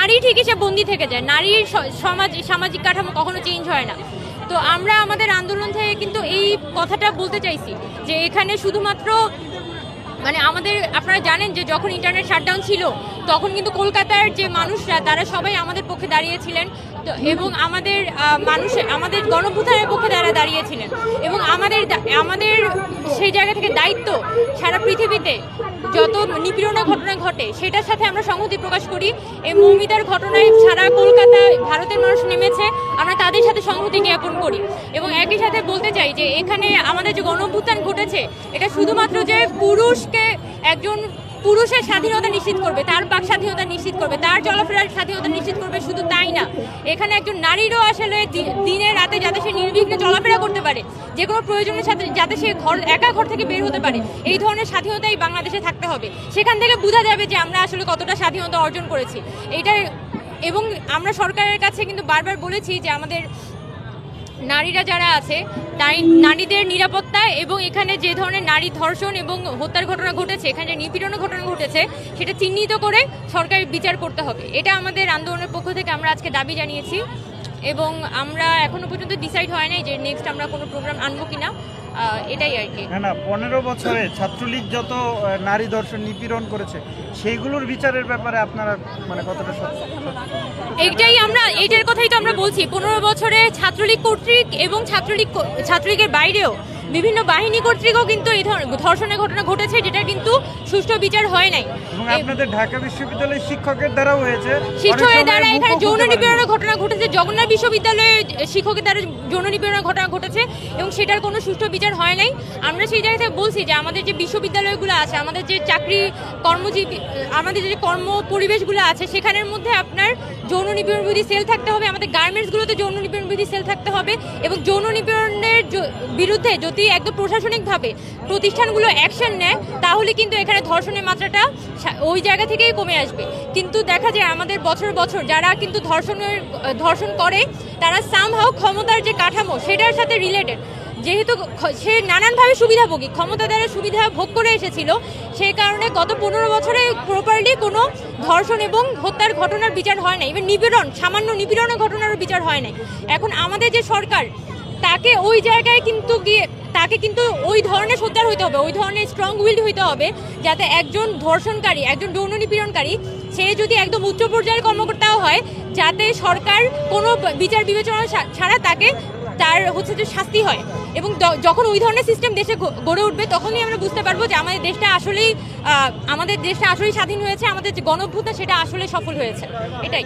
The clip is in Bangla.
নারী ঠিকই সে বন্দি থেকে যায়, নারীর সামাজিক কাঠামো কখনো চেঞ্জ হয় না। তো আমরা আমাদের আন্দোলন থেকে কিন্তু এই কথাটা বলতে চাইছি যে এখানে শুধুমাত্র মানে আমাদের, আপনারা জানেন যে যখন ইন্টারনেট শাটডাউন ছিল তখন কিন্তু কলকাতার যে মানুষরা তারা সবাই আমাদের পক্ষে দাঁড়িয়েছিলেন এবং আমাদের গণঅভ্যুত্থানের পক্ষে তারা দাঁড়িয়েছিলেন এবং আমাদের সেই জায়গা থেকে দায়িত্ব সারা পৃথিবীতে যত নিপীড়নের ঘটনা ঘটে সেটার সাথে আমরা সংহতি প্রকাশ করি। এই মৌমিতার ঘটনায় সারা কলকাতায় ভারতের মানুষ নেমেছে, আমরা তাদের সাথে সংহতি জ্ঞাপন করি এবং একই সাথে বলতে চাই যে এখানে আমাদের যে গণঅভ্যুত্থান ঘটেছে এটা শুধুমাত্র যে একজন পুরুষের স্বাধীনতা নিশ্চিত করবে, তার বাক স্বাধীনতা নিশ্চিত করবে, তার চলাফেরার স্বাধীনতা নিশ্চিত করবে, শুধু তাই না, এখানে একজন নারীরও আসলে দিনে রাতে যাতে সে নির্বিঘ্নে চলাফেরা করতে পারে, যে কোনো প্রয়োজনের সাথে যাতে সে একা ঘর থেকে বের হতে পারে, এই ধরনের স্বাধীনতাই বাংলাদেশে থাকতে হবে। সেখান থেকে বোঝা যাবে যে আমরা আসলে কতটা স্বাধীনতা অর্জন করেছি এইটার। এবং আমরা সরকারের কাছে কিন্তু বারবার বলেছি যে আমাদের নারীরা যারা আছে তাই নারীদের নিরাপত্তা এবং এখানে যে ধরনের নারী ধর্ষণ এবং হত্যার ঘটনা ঘটেছে, এখানে যে নিপীড়নের ঘটনা ঘটেছে সেটা চিহ্নিত করে সরকারের বিচার করতে হবে। এটা আমাদের আন্দোলনের পক্ষ থেকে আমরা আজকে দাবি জানিয়েছি এবং আমরা এখনো পর্যন্ত ডিসাইড হয় নাই যে নেক্সট আমরা কোনো প্রোগ্রাম আনবো কিনা, এটাই আর কি। না 15 বছরে ছাত্রলীগ যত নারী ধর্ষণ নিপীড়ন করেছে সেইগুলোর বিচারের ব্যাপারে আপনারা মানে কতটা এইটার কথাই তো আমরা বলছি। 15 বছরে ছাত্রলীগ কর্তৃক এবং ছাত্রলীগের বাইরেও বিভিন্ন বাহিনী কর্তৃকও কিন্তু এই ধর্ষণের ঘটনা ঘটেছে, যেটা কিন্তু সুষ্ঠু বিচার হয় নাই। এবং আপনাদের ঢাকা বিশ্ববিদ্যালয়ের শিক্ষকের দ্বারাও হয়েছে, শিক্ষকের দ্বারা এখানে যৌন নিপীড়নের ঘটনা ঘটেছে, জগন্নাথ বিশ্ববিদ্যালয়ে শিক্ষকের দ্বারা যৌন নিপীড়নের ঘটনা ঘটেছে এবং সেটার কোনো সুষ্ঠু বিচার হয় নাই। আমরা সেই জায়গা থেকে বলছি যে আমাদের যে বিশ্ববিদ্যালয়গুলো আছে, আমাদের যে চাকরি কর্মজীবী, আমাদের যে কর্ম পরিবেশগুলো আছে সেখানের মধ্যে আপনার যৌন নিপীড়ন বিরোধী সেল থাকতে হবে, আমাদের গার্মেন্টসগুলোতে যৌন নিপীড়ন বিরোধী সেল থাকতে হবে এবং যৌন নিপীড়নের বিরুদ্ধে যদি একদম প্রশাসনিকভাবে প্রতিষ্ঠানগুলো অ্যাকশন নেয় তাহলে কিন্তু এখানে ধর্ষণের মাত্রাটা ওই জায়গা থেকেই কমে আসবে। কিন্তু দেখা যায় আমাদের বছর যারা কিন্তু ধর্ষণ করে তারা সামহাও ক্ষমতার যে কাঠামো সেটার সাথে রিলেটেড, যেহেতু সে নানানভাবে সুবিধাভোগী, ক্ষমতা দ্বারা সুবিধা ভোগ করে এসেছিল, সেই কারণে গত 15 বছরে প্রপারলি কোনো ধর্ষণ এবং হত্যার ঘটনার বিচার হয় না, ইভেন সামান্য নিপীড়নের ঘটনারও বিচার হয় না। এখন আমাদের যে সরকার তাকে ওই জায়গায় তাকে কিন্তু ওই ধরনের সোচ্চার হইতে হবে, ওই ধরনের স্ট্রং উইলড হইতে হবে যাতে একজন ধর্ষণকারী, একজন যৌন নিপীড়নকারী সে যদি একদম উচ্চ পর্যায়ের কর্মকর্তাও হয়, যাতে সরকার কোনো বিচার বিবেচনা ছাড়া তার যে শাস্তি হয়। এবং যখন ওই ধরনের সিস্টেম দেশে গড়ে উঠবে তখনই আমরা বুঝতে পারবো যে আমাদের দেশটা আসলেই স্বাধীন হয়েছে, আমাদের যে গণঅভ্যুত্থান সেটা আসলে সফল হয়েছে। এটাই।